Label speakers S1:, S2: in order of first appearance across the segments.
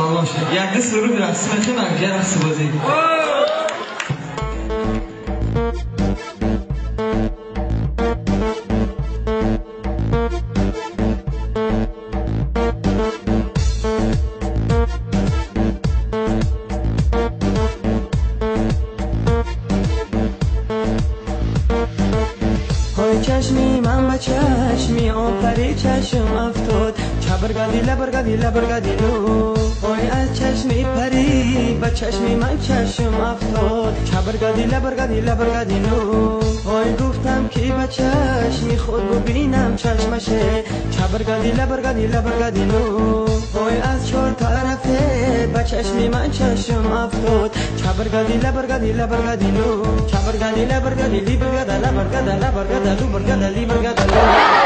S1: سلام شد یک دست رو برسیم میتونم گرم سبازی
S2: چشمی من با چشمی آفری چشم افتاد چبرگادی لبرگادی لبرگادی لو وای از چشمی پری با چشمی من چشم افتاد چبرگادی لبرگادی لبرگادی لو وای گفتم که با چشمی خود ببینم چشمشه چبرگادی لبرگادی لبرگادی لو وای از چهار طرفه با چشمی من چشم افتاد چبرگادی لبرگادی لبرگادی لو چبرگادی لبرگادی لیبرگادا لبرگادا لبرگادا لو برگادا لیبرگادا لو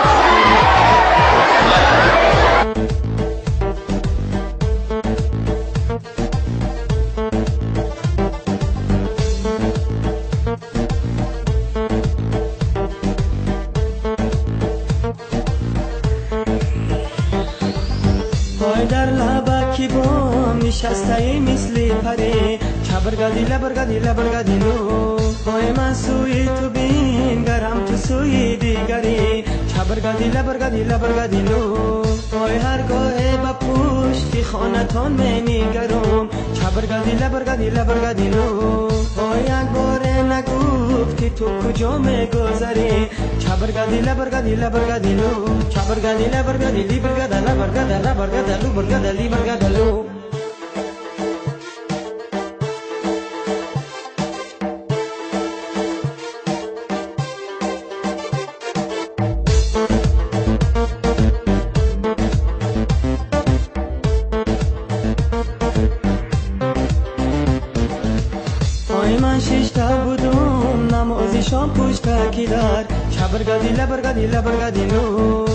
S2: وای در لبکی بام نشسته مثل پری چبرگادی لبرگادی لبرگادی لو وای من سوی تو بین گرم تو سوی دیگری چبرگادی لبرگادی لبرگادی لو وای هرگاه با پشتی خانتان منیگرم چبرگادی لبرگادی لبرگادی لو وای یک بار نگفتی تو کجا میگذری چبرگادی لبرگادی لبرگادی لو چبرگادی لبرگادی لیبرگادا لبرگادا لبرگادا لو برگادا لیبرگادا لو من ششتا بودم نمازی شام پشت کدر چبرگادی لبرگادی لبرگادی لو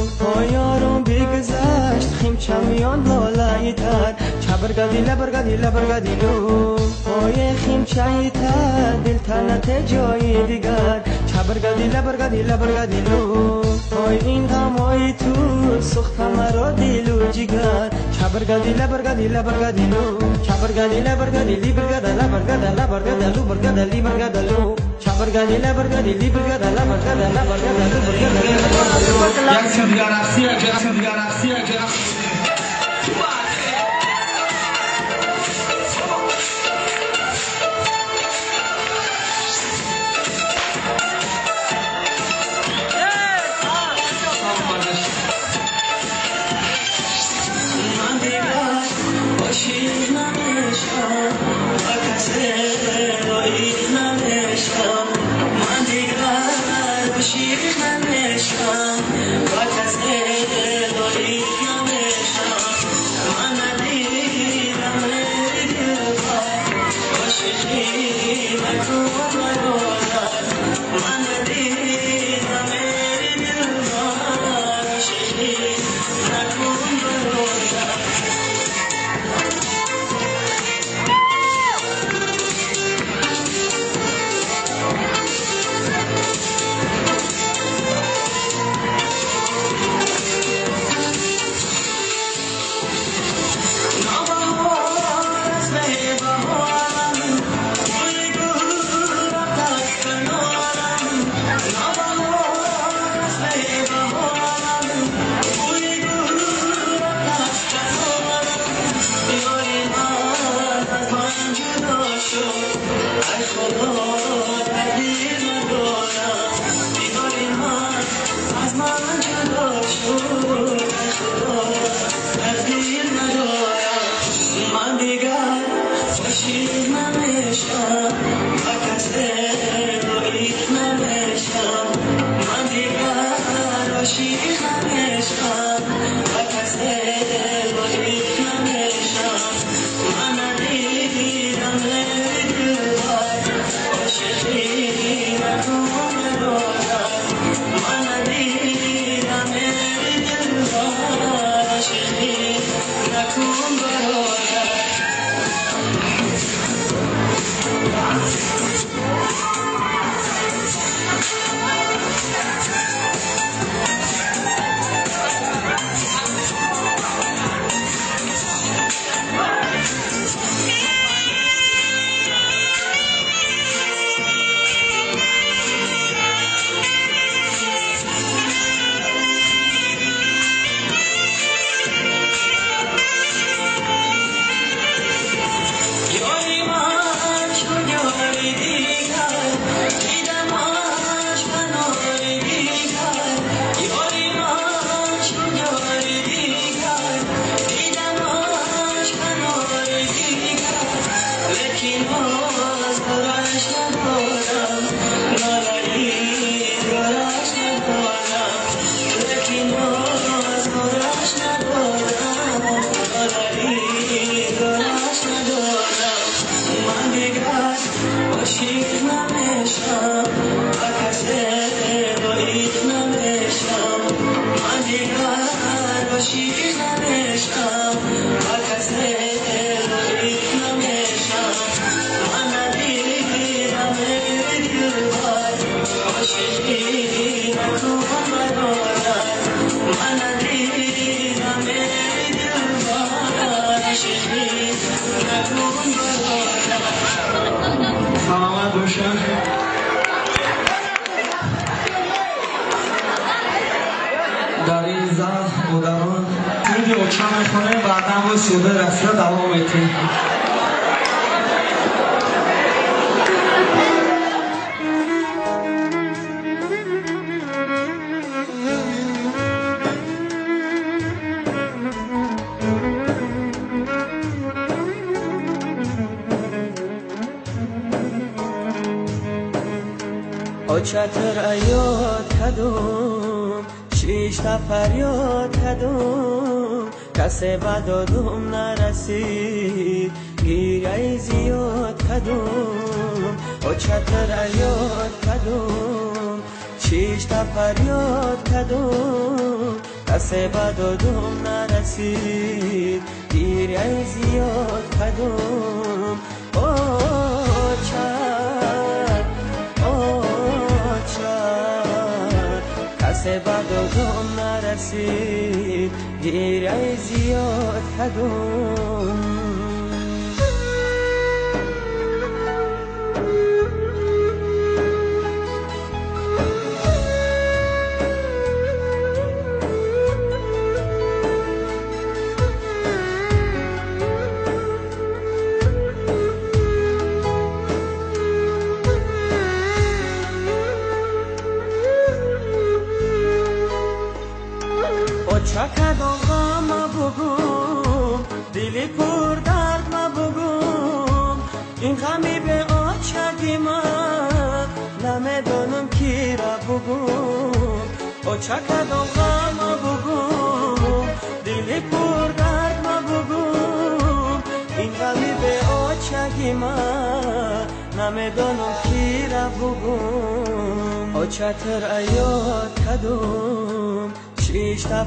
S2: یارم بگذشت خیم چمیان بالای تر چبرگادی لبرگادی لبرگادی لو خیم چای تر دل تنت جای دیگر چبرگادی لبرگادی لبرگادی لو این غمای تو سخت مرا دل و جگر چبرگادی لبرگادی لبرگادی لو چبرگادی لبرگادی لیبرگادا لبرگادا لبرگادا لو برگادا لیبرگادا لو چبرگادی لبرگادی لیبرگادا لبرگادا لبرگادا لو برگادا لیبرگادا لو
S1: یک سن گرفتی یک سن گرفتی
S2: شیر من نشان با کس دلایی نمیشم نمیشم کس نمیشم من ندیدم دلبر عاشقی نکن برادر من ندیدم دلبر عاشقی نکن برادر
S1: سلامت باشن. در این زن مدران خیلی اوچه میکنه بعدا با سوده رسته دوام میتیم.
S2: چتر ایاد کدوم شیش تا فریاد کدوم کسی بدادم نرسید گیره زیاد کدوم چتر ایاد کدوم شیش تا فریاد کدوم کسی بدادم نرسید گیره زیاد کدوم کسی بدادم نرسید گیره زیاد کدوم چکدم غم بگم دلی پر درد بگم این غمی به آچگی من نمیدانم کی را بگم چکدم غم بگم دلی پر درد بگم این غمی به آچگی من نمیدانم کی را بگم چتر ایاد کدوم شیش تا